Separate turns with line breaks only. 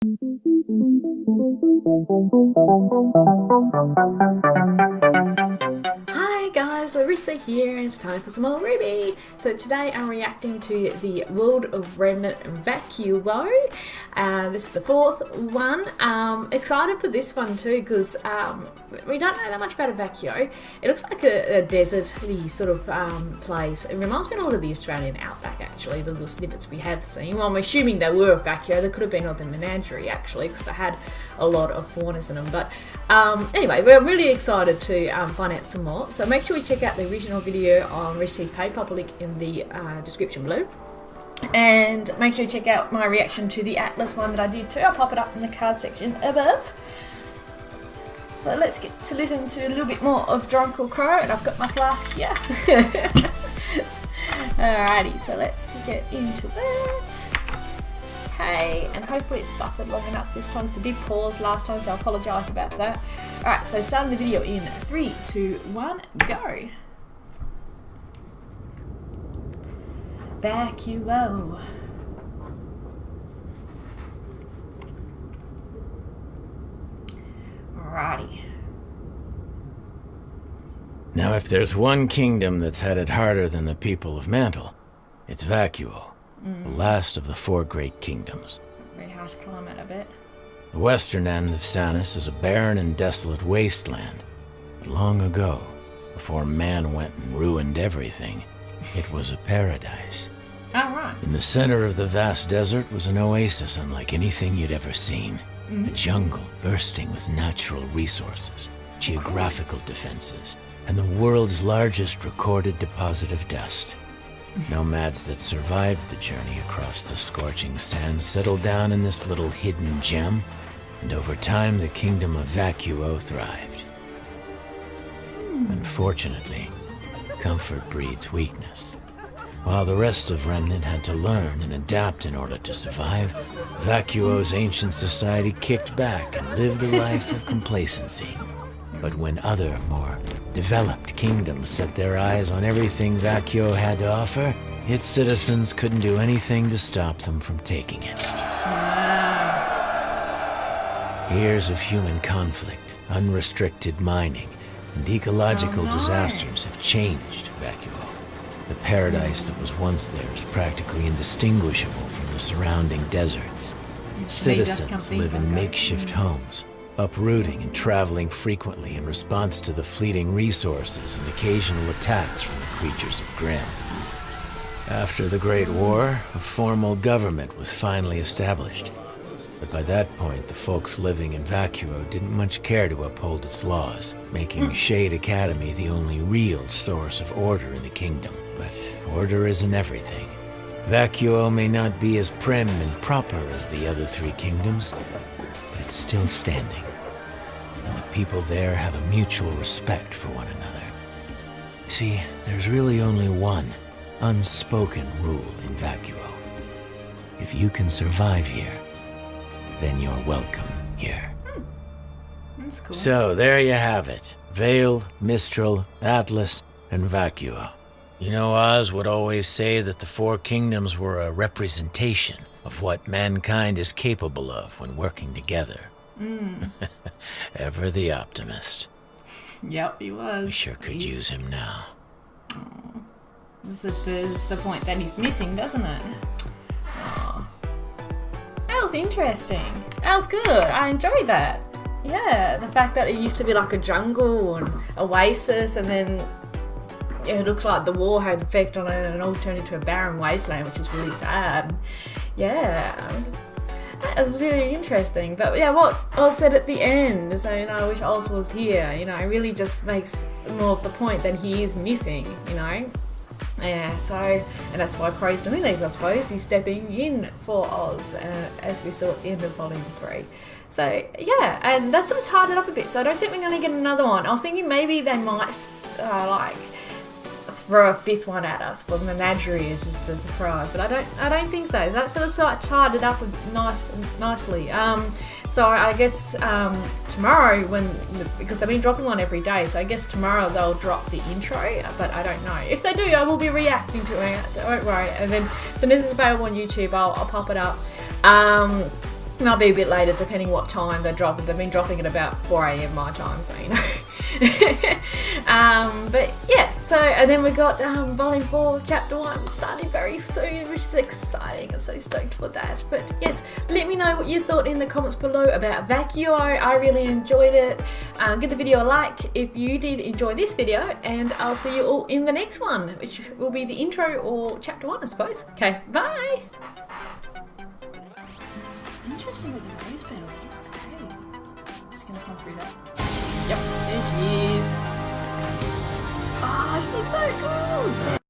Hi guys, Larissa here, and it's time for some more RWBY. So today I'm reacting to the World of Remant Vacuo. This is the fourth one. Excited for this one too because we don't know that much about a Vacuo. It looks like a deserty sort of place. It reminds me a lot of the Australian outback actually, the little snippets we have seen. Well, I'm assuming they were a Vacuo. They could have been of the menagerie actually because they had a lot of faunas in them. But anyway, we're really excited to find out some more. So make sure you check out the original video on Rich page, pop a link in the description below. And make sure you check out my reaction to the Atlas one that I did too. I'll pop it up in the card section above. So let's get to listen to a little bit more of Drunkle Crow, and I've got my flask here. Alrighty, so let's get into it. Okay, and hopefully it's buffered long enough this time, because I did pause last time, so I apologise about that. Alright, so starting the video in 3, 2, 1, go! Vacuo. Alrighty.
Now if there's one kingdom that's had it harder than the people of Mantle, it's Vacuo, the last of the 4 great kingdoms.
Very harsh climate, I bet.
The western end of Sanus is a barren and desolate wasteland. But long ago, before man went and ruined everything, it was a paradise.
Oh, right.
In the center of the vast desert was an oasis unlike anything you'd ever seen. A jungle bursting with natural resources, geographical defenses, and the world's largest recorded deposit of dust. Nomads that survived the journey across the scorching sands settled down in this little hidden gem, and over time the kingdom of Vacuo thrived. Unfortunately, comfort breeds weakness. While the rest of Remnant had to learn and adapt in order to survive, Vacuo's ancient society kicked back and lived a life of complacency. But when other, more developed kingdoms set their eyes on everything Vacuo had to offer, its citizens couldn't do anything to stop them from taking it. Years of human conflict, unrestricted mining, and ecological disasters have changed Vacuo. The paradise that was once there is practically indistinguishable from the surrounding deserts. Citizens live in makeshift homes, uprooting and traveling frequently in response to the fleeting resources and occasional attacks from the creatures of Grimm. After the Great War, a formal government was finally established. But by that point, the folks living in Vacuo didn't much care to uphold its laws, making Shade Academy the only real source of order in the kingdom. But order isn't everything. Vacuo may not be as prim and proper as the other 3 kingdoms, but it's still standing. And the people there have a mutual respect for one another. See, there's really only one unspoken rule in Vacuo. If you can survive here, then you're welcome here.
That's cool.
So there you have it. Vale, Mistral, Atlas, and Vacuo. You know, Oz would always say that the 4 kingdoms were a representation of what mankind is capable of when working together. Ever the optimist.
Yep, he was.
We sure could use him now.
This is the point that he's missing, doesn't it? That was interesting. That was good. I enjoyed that. Yeah, the fact that it used to be like a jungle and oasis, and then it looks like the war had an effect on it and it all turned into a barren wasteland, which is really sad. Yeah, it was really interesting. But yeah, what Oz said at the end, so I wish Oz was here, it really just makes more of the point that he is missing, Yeah, so, and that's why Crow's doing these, I suppose. He's stepping in for Oz, as we saw at the end of Volume 3. So, yeah, and that sort of tied it up a bit. So I don't think we're going to get another one. I was thinking maybe they might, throw a 5th one at us for Menagerie is just a surprise, but I don't think so. That sort of tied it up nicely. So I guess tomorrow, because they've been dropping one every day, so I guess tomorrow they'll drop the intro, but I don't know. If they do, I will be reacting to it, don't worry. And then as soon as it's available on YouTube, I'll pop it up. It might be a bit later depending what time they're dropping. They've been dropping at about 4 a.m. my time, so you know. But yeah, so and then we got Volume 4, Chapter 1 starting very soon, which is exciting. I'm so stoked for that. But yes, let me know what you thought in the comments below about Vacuo. I really enjoyed it. Give the video a like if you did enjoy this video, and I'll see you all in the next one, which will be the intro or Chapter 1, I suppose. Okay, bye! Interesting with the race bells, it looks great. Just gonna come through that. Yep, there she is. Oh, she looks so good!